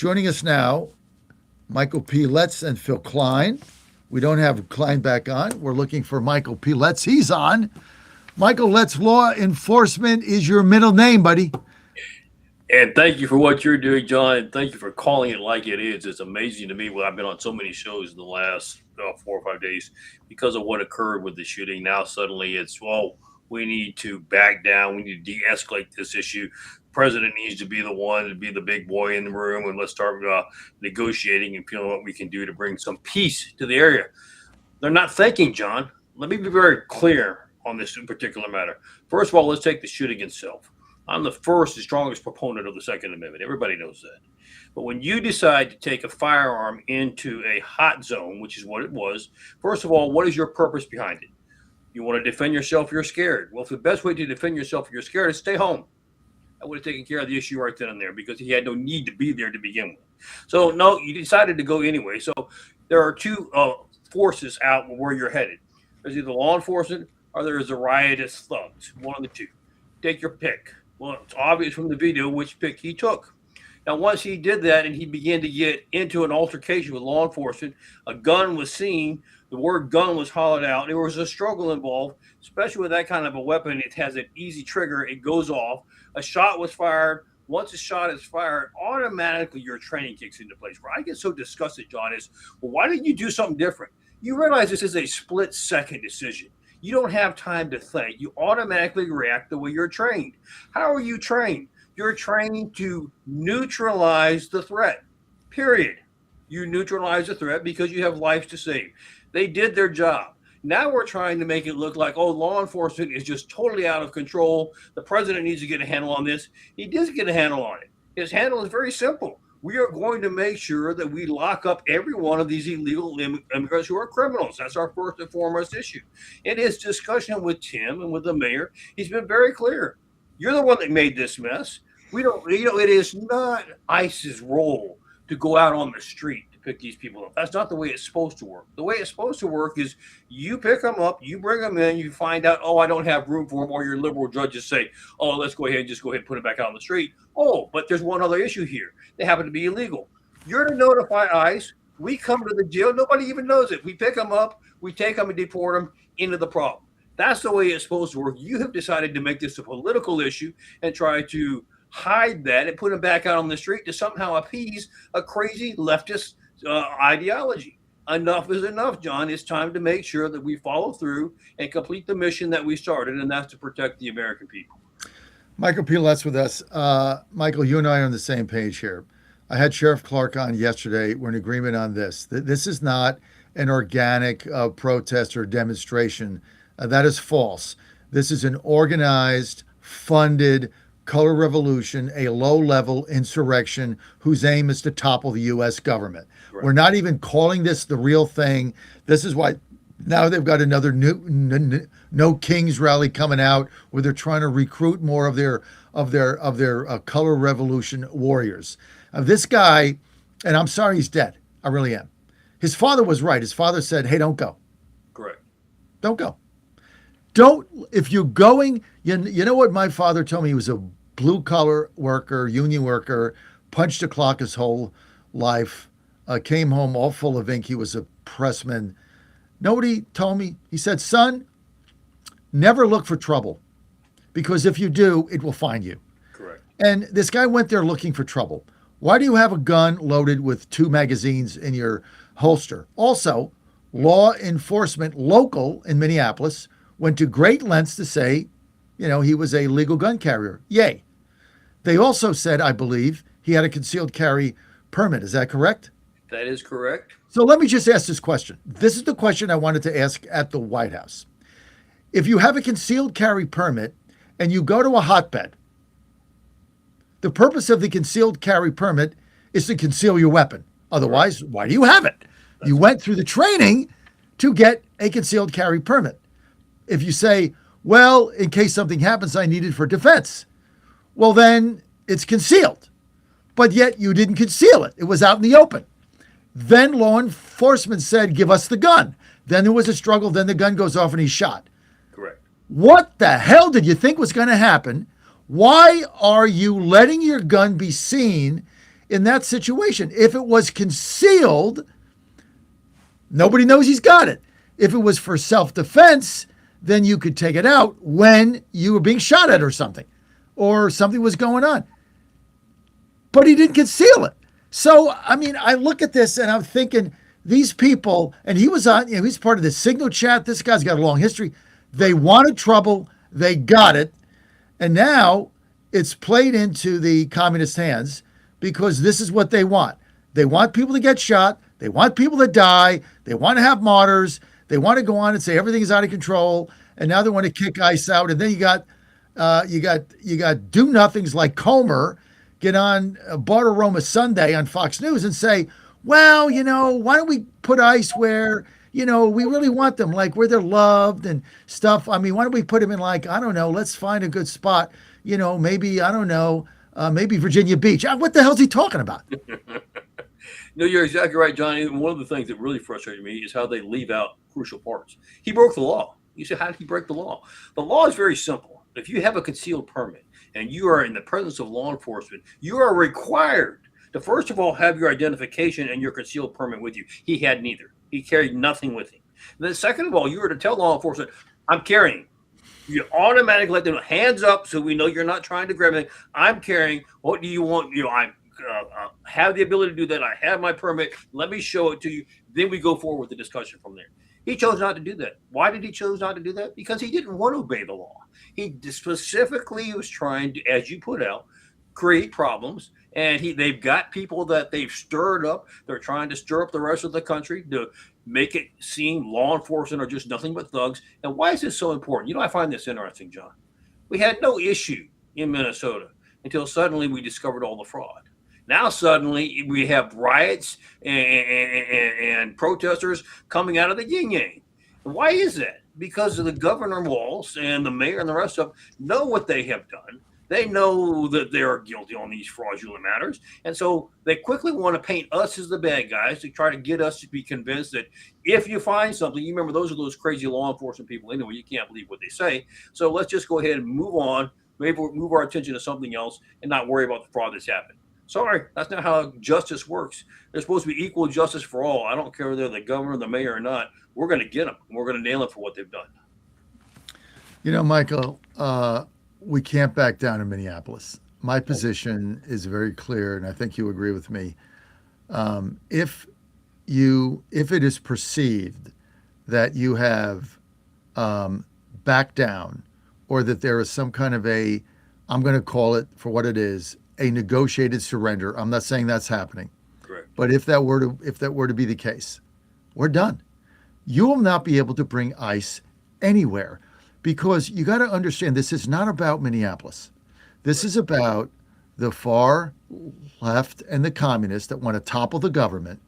Joining us now, Michael P. Letts and Phil Klein. We don't have Klein back on. We're looking for Michael P. Letts. He's on. Michael Letts, Law Enforcement is your middle name, buddy. And thank you for what you're doing, John. And thank you for calling it like it is. It's amazing to me. Well, I've been on so many shows in the last 4 or 5 days because of what occurred with the shooting. Now suddenly it's, well, we need to back down. We need to de-escalate this issue. The president needs to be the one to be the big boy in the room, and let's start negotiating and feeling what we can do to bring some peace to the area. They're not thinking, John. Let me be very clear on this particular matter. First of all, let's take the shooting itself. I'm the first and strongest proponent of the Second Amendment. Everybody knows that. But when you decide to take a firearm into a hot zone, which is what it was, first of all, what is your purpose behind it? You want to defend yourself, you're scared. Well, if the best way to defend yourself if you're scared is stay home. I would have taken care of the issue right then and there because he had no need to be there to begin with. So, no, you decided to go anyway. So there are two forces out where you're headed. There's either law enforcement or there's the riotous thugs, one of the two. Take your pick. Well, it's obvious from the video which pick he took. Now, once he did that and he began to get into an altercation with law enforcement, a gun was seen, the word gun was hollered out, there was a struggle involved, especially with that kind of a weapon. It has an easy trigger, it goes off. A shot was fired. Once a shot is fired, automatically your training kicks into place. Where I get so disgusted, John, is, well, why didn't you do something different? You realize this is a split-second decision. You don't have time to think. You automatically react the way you're trained. How are you trained? You're trained to neutralize the threat, period. You neutralize the threat because you have lives to save. They did their job. Now we're trying to make it look like, oh, law enforcement is just totally out of control. The president needs to get a handle on this. He does get a handle on it. His handle is very simple. We are going to make sure that we lock up every one of these illegal immigrants who are criminals. That's our first and foremost issue. In his discussion with Tim and with the mayor, he's been very clear. You're the one that made this mess. We don't, it is not ICE's role to go out on the street to pick these people up. That's not the way it's supposed to work. The way it's supposed to work is you pick them up, you bring them in, you find out, oh, I don't have room for them, or your liberal judges say, oh, let's go ahead and put them back out on the street. Oh, but there's one other issue here. They happen to be illegal. You're to notify ICE. We come to the jail. Nobody even knows it. We pick them up. We take them and deport them into the problem. That's the way it's supposed to work. You have decided to make this a political issue and try to hide that and put them back out on the street to somehow appease a crazy leftist ideology. Enough is enough, John. It's time to make sure that we follow through and complete the mission that we started, and that's to protect the American people. Michael P. Letts with us. Michael, you and I are on the same page here. I had Sheriff Clark on yesterday. We're in agreement on this. This is not an organic protest or demonstration. That is false. This is an organized, funded color revolution, a low-level insurrection whose aim is to topple the U.S. government. Right. We're not even calling this the real thing. This is why now they've got another No Kings rally coming out where they're trying to recruit more of their color revolution warriors. This guy, and I'm sorry he's dead. I really am. His father was right. His father said, hey, don't go. Correct. Don't go. If you're going, you know what my father told me? He was a blue-collar worker, union worker, punched a clock his whole life, came home all full of ink. He was a pressman. Nobody told me. He said, son, never look for trouble because if you do, it will find you. Correct. And this guy went there looking for trouble. Why do you have a gun loaded with 2 magazines in your holster? Also, law enforcement local in Minneapolis went to great lengths to say, he was a legal gun carrier. Yay. They also said, I believe, he had a concealed carry permit. Is that correct? That is correct. So let me just ask this question. This is the question I wanted to ask at the White House. If you have a concealed carry permit and you go to a hotbed, the purpose of the concealed carry permit is to conceal your weapon. Otherwise, why do you have it? You went through the training to get a concealed carry permit. If you say, well, in case something happens, I need it for defense. Well, then it's concealed. But yet you didn't conceal it. It was out in the open. Then law enforcement said, give us the gun. Then there was a struggle. Then the gun goes off and he's shot. Correct. What the hell did you think was going to happen? Why are you letting your gun be seen in that situation. If it was concealed, nobody knows he's got it. If it was for self-defense, then you could take it out when you were being shot at or something was going on. But he didn't conceal it. So, I mean, I look at this and I'm thinking, these people, and he was on, he's part of the Signal chat. This guy's got a long history. They wanted trouble. They got it. And now it's played into the communist hands because this is what they want. They want people to get shot. They want people to die. They want to have martyrs. They want to go on and say everything is out of control. And now they want to kick ICE out. And then you got do-nothings like Comer get on Barteroma Sunday on Fox News and say, well, why don't we put ICE where, we really want them, like where they're loved and stuff. I mean, why don't we put them in, like, I don't know, let's find a good spot, maybe, I don't know, maybe Virginia Beach. What the hell's he talking about? No, you're exactly right, John. And one of the things that really frustrated me is how they leave out crucial parts. He broke the law. You say, how did he break the law? The law is very simple. If you have a concealed permit and you are in the presence of law enforcement, you are required to, first of all, have your identification and your concealed permit with you. He had neither. He carried nothing with him. And then second of all, you were to tell law enforcement, I'm carrying. You automatically let them know, hands up so we know you're not trying to grab anything. I'm carrying. What do you want? I have the ability to do that. I have my permit. Let me show it to you. Then we go forward with the discussion from there. He chose not to do that. Why did he choose not to do that? Because he didn't want to obey the law. He specifically was trying to, as you put out, create problems. And they've got people that they've stirred up. They're trying to stir up the rest of the country to make it seem law enforcement are just nothing but thugs. And why is this so important? I find this interesting, John. We had no issue in Minnesota until suddenly we discovered all the fraud. Now suddenly we have riots and protesters coming out of the yin-yang. And why is that? Because of the Governor Walz and the mayor and the rest of them know what they have done. They know that they are guilty on these fraudulent matters. And so they quickly want to paint us as the bad guys to try to get us to be convinced that if you find something, you remember those are those crazy law enforcement people anyway, you can't believe what they say. So let's just go ahead and move on, maybe move our attention to something else and not worry about the fraud that's happened. Sorry, that's not how justice works. There's supposed to be equal justice for all. I don't care whether they're the governor, the mayor or not. We're going to get them. We're going to nail them for what they've done. Michael, we can't back down in Minneapolis. My position is very clear, and I think you agree with me. If it is perceived that you have backed down, or that there is some kind of I'm going to call it for what it is, a negotiated surrender. I'm not saying that's happening. Correct. But if that were to be the case, we're done. You will not be able to bring ICE anywhere, because you got to understand, this is not about Minneapolis. This is about the far left and the communists that want to topple the government.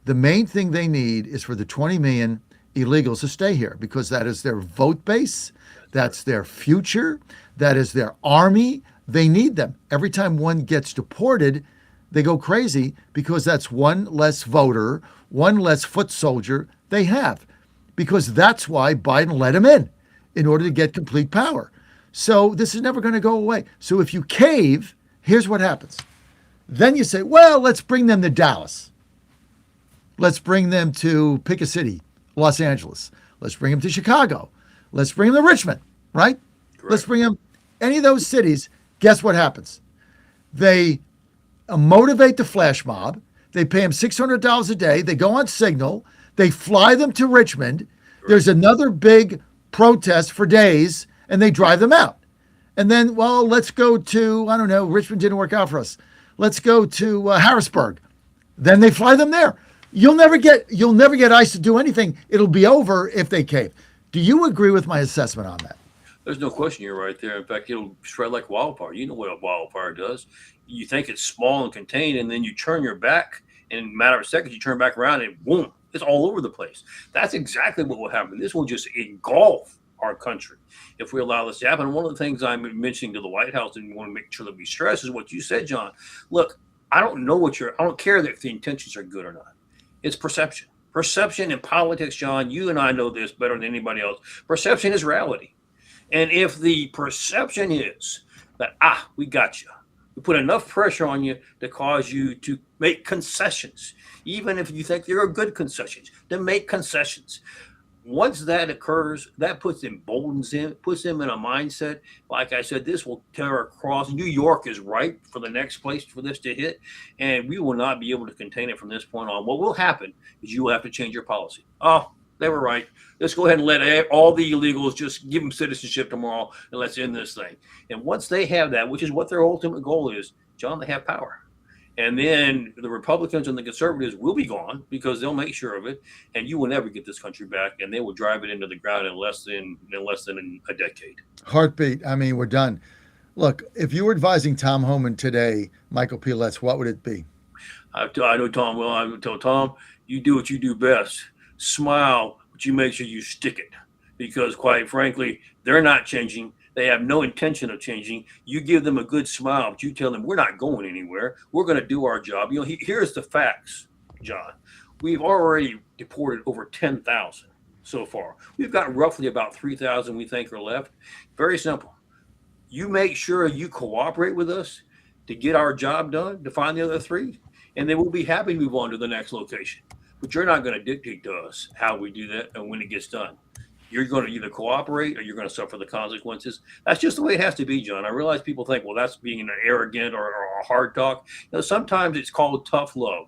The main thing they need is for the 20 million illegals to stay here, because that is their vote base. That's their future. That is their army. They need them. Every time one gets deported, they go crazy, because that's one less voter, one less foot soldier they have, because that's why Biden let him in order to get complete power. So this is never going to go away. So if you cave, here's what happens. Then you say, well, let's bring them to Dallas. Let's bring them to pick a city, Los Angeles. Let's bring them to Chicago. Let's bring them to Richmond, right? Correct. Let's bring them any of those cities. Guess what happens? They motivate the flash mob. They pay them $600 a day. They go on Signal. They fly them to Richmond. Correct. There's another big protest for days, and they drive them out. And then, well, let's go to, I don't know, Richmond didn't work out for us. Let's go to Harrisburg. Then they fly them there. You'll never get ICE to do anything. It'll be over if they cave. Do you agree with my assessment on that? There's no question you're right there. In fact, it'll spread like wildfire. You know what a wildfire does. You think it's small and contained, and then you turn your back, and in a matter of seconds, you turn back around, and boom, it's all over the place. That's exactly what will happen. This will just engulf our country if we allow this to happen. And one of the things I'm mentioning to the White House, and we want to make sure that we stress, is what you said, John. Look, I don't care if the intentions are good or not. It's perception. Perception in politics, John, you and I know this better than anybody else. Perception is reality. And if the perception is that, we got you, We put enough pressure on you to cause you to make concessions, even if you think they're good concessions, to make concessions. Once that occurs, that puts them puts them in a mindset. Like I said, this will tear across. New York is ripe for the next place for this to hit, and we will not be able to contain it from this point on. What will happen is you will have to change your policy. Oh, they were right. Let's go ahead and let all the illegals just give them citizenship tomorrow, and let's end this thing. And once they have that, which is what their ultimate goal is, John, they have power. And then the Republicans and the conservatives will be gone because they'll make sure of it, and you will never get this country back, and they will drive it into the ground in less than a decade. Heartbeat. I mean, we're done. Look, if you were advising Tom Homan today, Michael P. Letts, what would it be? I know Tom well. I would tell Tom, you do what you do best. Smile, but you make sure you stick it, because quite frankly, they're not changing. They have no intention of changing. You give them a good smile, but you tell them we're not going anywhere. We're going to do our job. You know, here's the facts, John. We've already deported over 10,000 so far. We've got roughly about 3,000 we think are left. Very simple. You make sure you cooperate with us to get our job done, to find the other three, and then we'll be happy to move on to the next location. But you're not going to dictate to us how we do that and when it gets done. You're going to either cooperate or you're going to suffer the consequences. That's just the way it has to be, John. I realize people think, well, that's being an arrogant or a hard talk. You know, sometimes it's called tough love,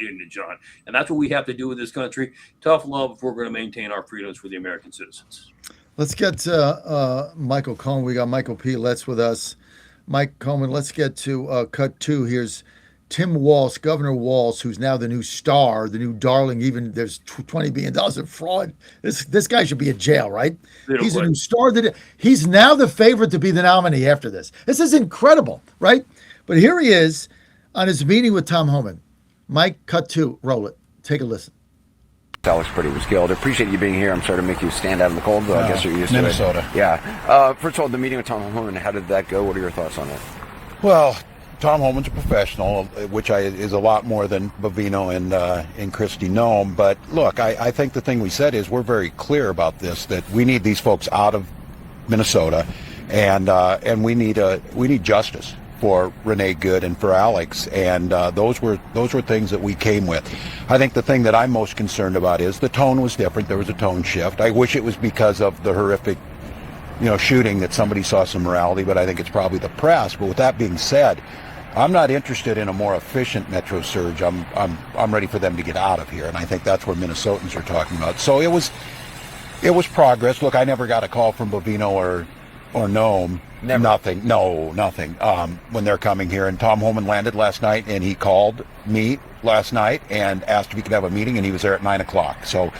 isn't it, John? And that's what we have to do with this country. Tough love if we're going to maintain our freedoms for the American citizens. Let's get to Michael Cohen. We got Michael P. Letts with us. Mike Cohen, let's get to cut two. Here's Tim Walz, Governor Walz, who's now the new star, the new darling. Even there's $20 billion in fraud. This guy should be in jail, right? He's a new star. He's now the favorite to be the nominee after this. This is incredible, right? But here he is on his meeting with Tom Homan. Mike, cut two. Roll it. Take a listen. Alex Purdy was killed. I appreciate you being here. I'm sorry to make you stand out in the cold, but I guess you're used to it. Minnesota. Yeah. First of all, the meeting with Tom Homan, how did that go? What are your thoughts on it? Well, Tom Homan's a professional, which is a lot more than Bovino and Kristi Noem. But look, I think the thing we said is we're very clear about this, that we need these folks out of Minnesota, and we need justice for Renee Good and for Alex, and those were things that we came with. I think the thing that I'm most concerned about is the tone was different. There was a tone shift. I wish it was because of the horrific, shooting that somebody saw some morality, but I think it's probably the press. But with that being said, I'm not interested in a more efficient metro surge. I'm ready for them to get out of here, and I think that's where Minnesotans are talking about. So it was progress. Look, I never got a call from Bovino or Noem. Never. Nothing. No, nothing. When they're coming here, and Tom Homan landed last night, and he called me last night and asked if he could have a meeting, and he was there at 9:00. So,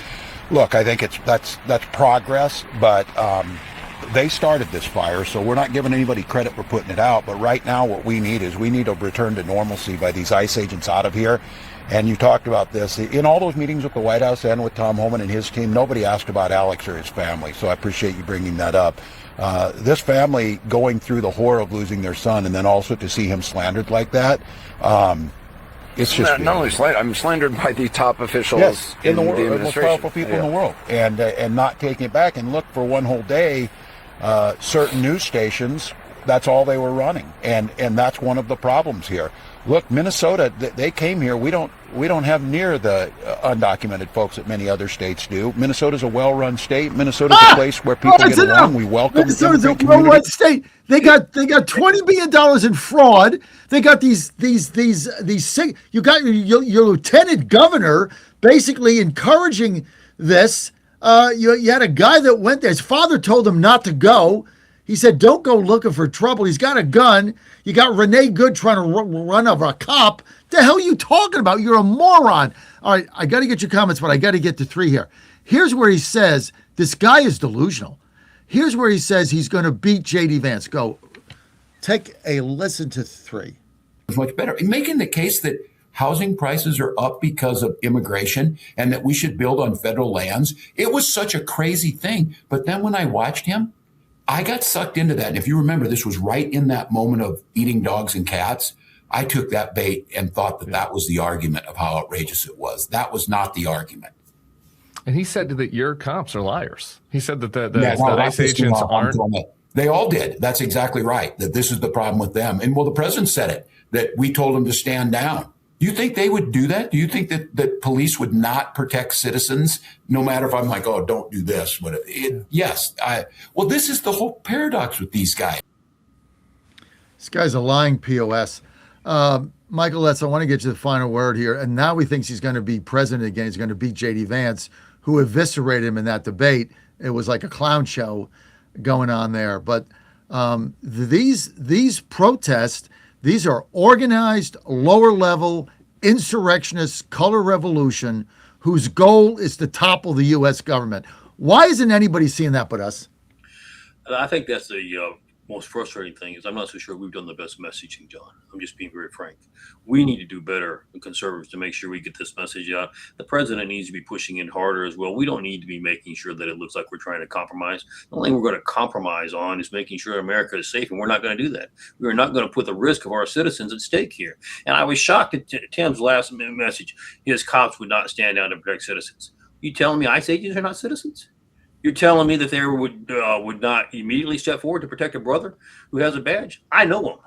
look, I think that's progress, but they started this fire, so we're not giving anybody credit for putting it out. But right now, what we need is a return to normalcy by these ICE agents out of here. And you talked about this in all those meetings with the White House and with Tom Homan and his team. Nobody asked about Alex or his family, so I appreciate you bringing that up. This family going through the horror of losing their son, and then also to see him slandered like that, it's just not only slandered. I'm slandered by the top officials, yes, in the world, the the most powerful people in the world, and not taking it back. And look, for one whole day, certain news stations, that's all they were running, and that's one of the problems here. Look, Minnesota, they came here. We don't have near the undocumented folks that many other states do. Minnesota's a well-run state. Minnesota's a place where people get along. We welcome Minnesota's a well-run state. They got $20 billion in fraud. They got these you got your lieutenant governor basically encouraging this. You had a guy that went there. His father told him not to go. He said, don't go looking for trouble. He's got a gun. You got Renee Good trying to run over a cop. The hell are you talking about? You're a moron. All right, I got to get your comments, but I got to get to three here. Here's where he says, this guy is delusional. Here's where he says he's going to beat J.D. Vance. Go. Take a listen to three. Much better. Making the case that housing prices are up because of immigration and that we should build on federal lands. It was such a crazy thing. But then when I watched him, I got sucked into that. And if you remember, this was right in that moment of eating dogs and cats. I took that bait and thought that was the argument of how outrageous it was. That was not the argument. And he said that your cops are liars. He said that the ICE agents aren't. They all did. That's exactly right. That this is the problem with them. And well, the president said it, that we told them to stand down. Do you think they would do that? Do you think that police would not protect citizens, no matter if I'm like, oh, don't do this? But yes. Well, this is the whole paradox with these guys. This guy's a lying POS. Michael Letts, I want to get you the final word here. And now he thinks he's going to be president again. He's going to beat J.D. Vance, who eviscerated him in that debate. It was like a clown show going on there. But these protests, these are organized, lower-level insurrectionist color revolution whose goal is to topple the U.S. government. Why isn't anybody seeing that but us? I think that's the most frustrating thing is I'm not so sure we've done the best messaging, John. I'm just being very frank. We need to do better, the conservatives, to make sure we get this message out. The president needs to be pushing in harder as well. We don't need to be making sure that it looks like we're trying to compromise. The only thing we're going to compromise on is making sure America is safe, and we're not going to do that. We are not going to put the risk of our citizens at stake here. And I was shocked at Tim's last message. His cops would not stand down to protect citizens. You telling me ICE agents are not citizens? You're telling me that they would not immediately step forward to protect a brother who has a badge? I know them.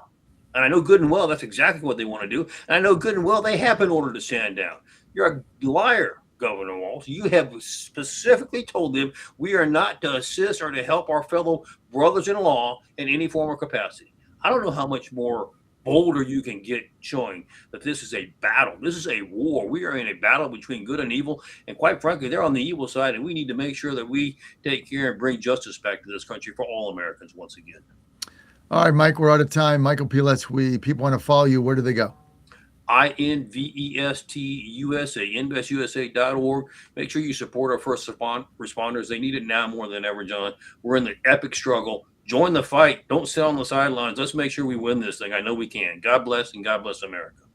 And I know good and well that's exactly what they want to do. And I know good and well they have been ordered to stand down. You're a liar, Governor Walz. You have specifically told them we are not to assist or to help our fellow brothers-in-law in any form or capacity. I don't know how much more bolder you can get showing that this is a battle. This is a war. We are in a battle between good and evil. And quite frankly, they're on the evil side. And we need to make sure that we take care and bring justice back to this country for all Americans once again. All right, Mike, we're out of time. Michael P. Letts, people want to follow you. Where do they go? INVEST USA, investusa.org. Make sure you support our first responders. They need it now more than ever, John. We're in the epic struggle. Join the fight. Don't sit on the sidelines. Let's make sure we win this thing. I know we can. God bless, and God bless America.